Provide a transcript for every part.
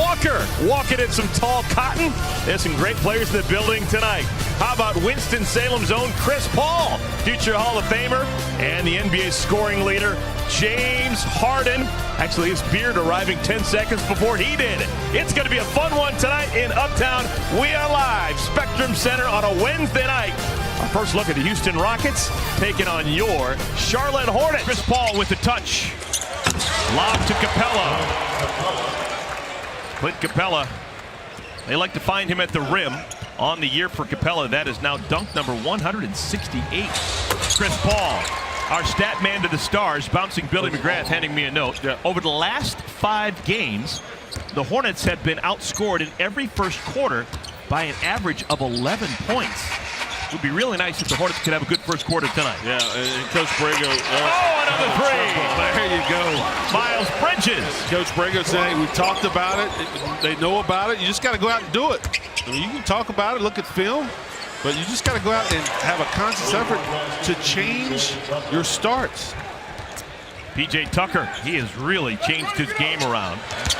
Walker walking in some tall cotton. There's some great players in the building tonight. How about Winston-Salem's own Chris Paul, future Hall of Famer, and the NBA scoring leader, James Harden. Actually, his beard arriving 10 seconds before he did. It's going to be a fun one tonight in Uptown. We are live, Spectrum Center on a Wednesday night. Our first look at the Houston Rockets taking on your Charlotte Hornets. Chris Paul with the touch. Lob to Capella. Clint Capella. They like to find him at the rim. On the year for Capella, that is now dunk number 168. Chris Paul, our stat man to the stars, bouncing Billy McGrath, handing me a note. Over the last 5 games, the Hornets have been outscored in every first quarter by an average of 11 points. It would be really nice if the Hornets could have a good first quarter tonight. Yeah, and Coach Brago. Another three. There you go. Miles Bridges. Coach Brago saying, we talked about it. They know about it. You just got to go out and do it. I mean, you can talk about it, look at film, but you just got to go out and have a conscious effort to change your starts. PJ Tucker, he has really changed his game around.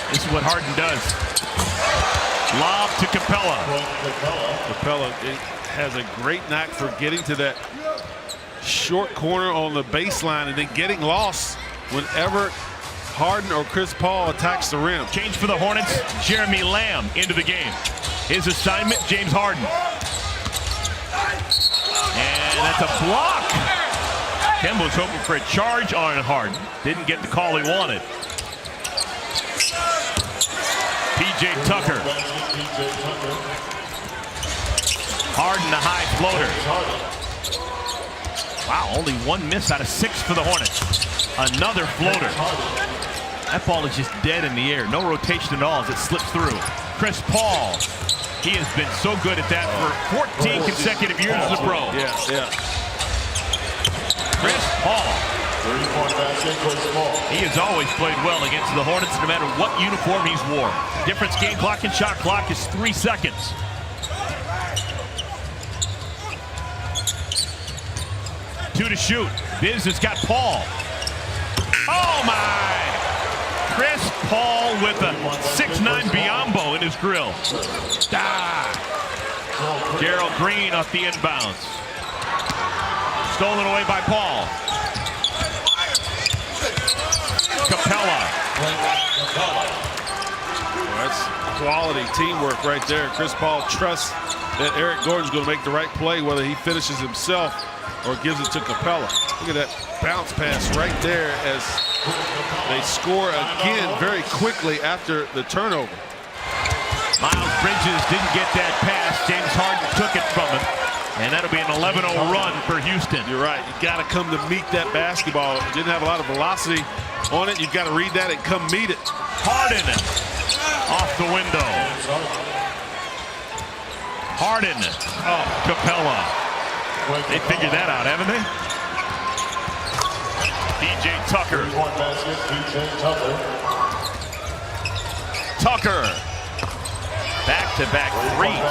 This is what Harden does. Lob to Capella. Capella has a great knack for getting to that short corner on the baseline and then getting lost whenever Harden or Chris Paul attacks the rim. Change for the Hornets, Jeremy Lamb into the game. His assignment, James Harden. And that's a block. Kemba's hoping for a charge on Harden. Didn't get the call he wanted. PJ Tucker. Harden, the high floater. Wow, only 1 miss out of 6 for the Hornets. Another floater. That ball is just dead in the air. No rotation at all as it slips through. Chris Paul. He has been so good at that for 14 consecutive years as a pro. Yeah. Chris Paul. He has always played well against the Hornets no matter what uniform he's wore. Difference game clock and shot clock is 3 seconds. Two to shoot. Biz has got Paul. Oh my! Chris Paul with a 6'9" Biombo in his grill. Gerald Green off the inbounds. Stolen away by Paul. Capella. Well, that's quality teamwork right there. Chris Paul trusts that Eric Gordon's going to make the right play, whether he finishes himself or gives it to Capella. Look at that bounce pass right there as they score again very quickly after the turnover. Miles Bridges didn't get that pass. James Harden took it from him. And that'll be an 11-0 run for Houston. You're right. You got to come to meet that basketball. It didn't have a lot of velocity on it. You've got to read that and come meet it. Harden off the window. Harden. Oh, Capella. They figured that out, haven't they? PJ Tucker. Tucker. Back-to-back threes.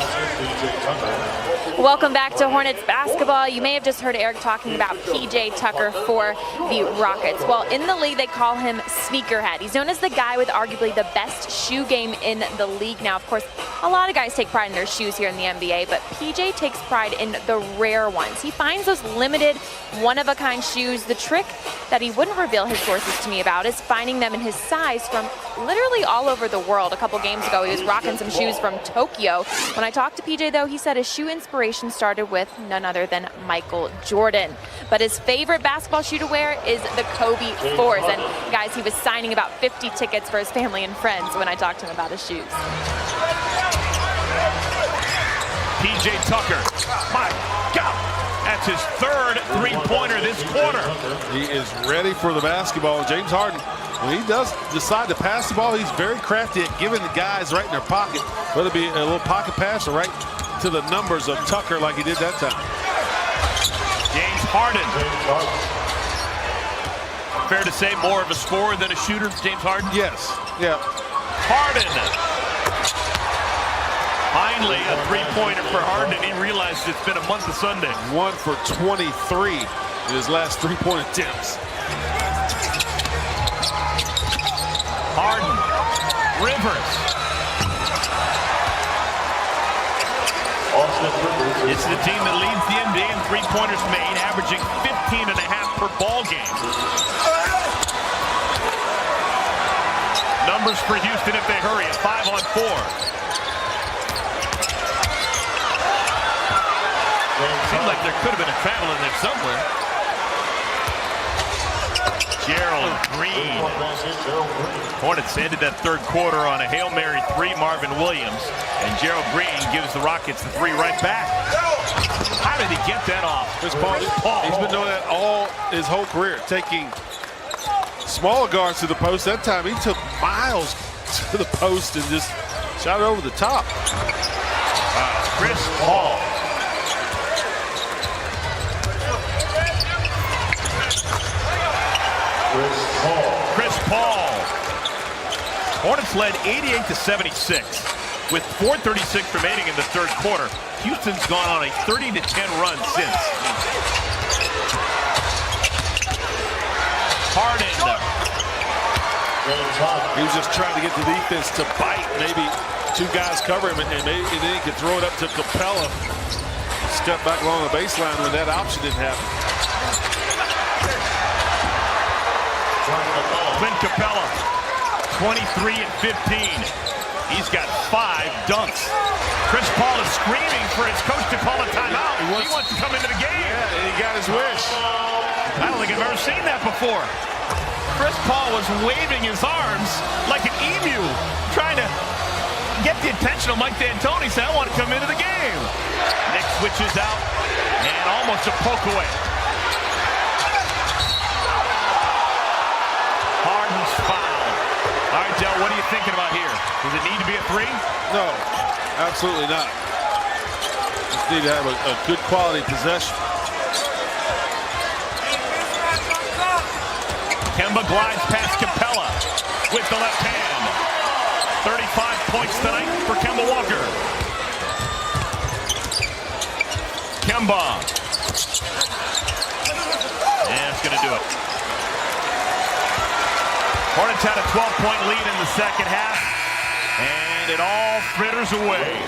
Welcome back to Hornets basketball. You may have just heard Eric talking about PJ Tucker for the Rockets. Well, in the league, they call him Sneakerhead. He's known as the guy with arguably the best shoe game in the league. Now, of course, a lot of guys take pride in their shoes here in the NBA, but PJ takes pride in the rare ones. He finds those limited, one-of-a-kind shoes. The trick that he wouldn't reveal his sources to me about is finding them in his size from literally all over the world. A couple games ago, he was rocking some shoes from Tokyo. When I talked to PJ, though, he said his shoe inspiration started with none other than Michael Jordan. But his favorite basketball shoe to wear is the Kobe 4s. And guys, he was signing about 50 tickets for his family and friends when I talked to him about his shoes. PJ Tucker. My God. That's his third three-pointer this quarter. He is ready for the basketball. And James Harden, when he does decide to pass the ball, he's very crafty at giving the guys right in their pocket, whether it be a little pocket pass or right to the numbers of Tucker like he did that time. James Harden. Fair to say more of a scorer than a shooter, James Harden? Yes. Yeah. Harden. Finally, a three-pointer for Harden, and he realized it's been a month of Sunday. 1 for 23 in his last three-point attempts. Harden, Rivers, This is the team that leads the NBA in three-pointers made, averaging 15.5 per ball game. Numbers for Houston if they hurry at 5-on-4. Seemed like there could have been a travel in there somewhere. Gerald Green. Hornets ended that third quarter on a Hail Mary 3, Marvin Williams. And Gerald Green gives the Rockets the 3 right back. How did he get that off? Chris Paul, he's been doing that all his whole career, taking smaller guards to the post. That time he took miles to the post and just shot it over the top. Chris Paul. Chris Paul. Hornets led 88-76 with 4:36 remaining in the third quarter. Houston's gone on a 30-10 run since. Harden. He was just trying to get the defense to bite. Maybe two guys cover him, and then he could throw it up to Capella. Step back along the baseline when that option didn't happen. Clint Capella, 23 and 15. He's got 5 dunks. Chris Paul is screaming for his coach to call a timeout. He wants to come into the game. Yeah, and he got his wish. I don't think I've ever seen that before. Chris Paul was waving his arms like an emu, trying to get the attention of Mike D'Antoni, saying, I want to come into the game. Nick switches out, and almost a poke away. Harden's foul. All right, Del, what are you thinking about here? Does it need to be a 3? No, absolutely not. Just need to have a good quality possession. Kemba glides past Capella with the left hand. 35 points tonight for Kemba Walker. Kemba. And that's going to do it. Hornets had a 12-point lead in the second half, and it all fritters away.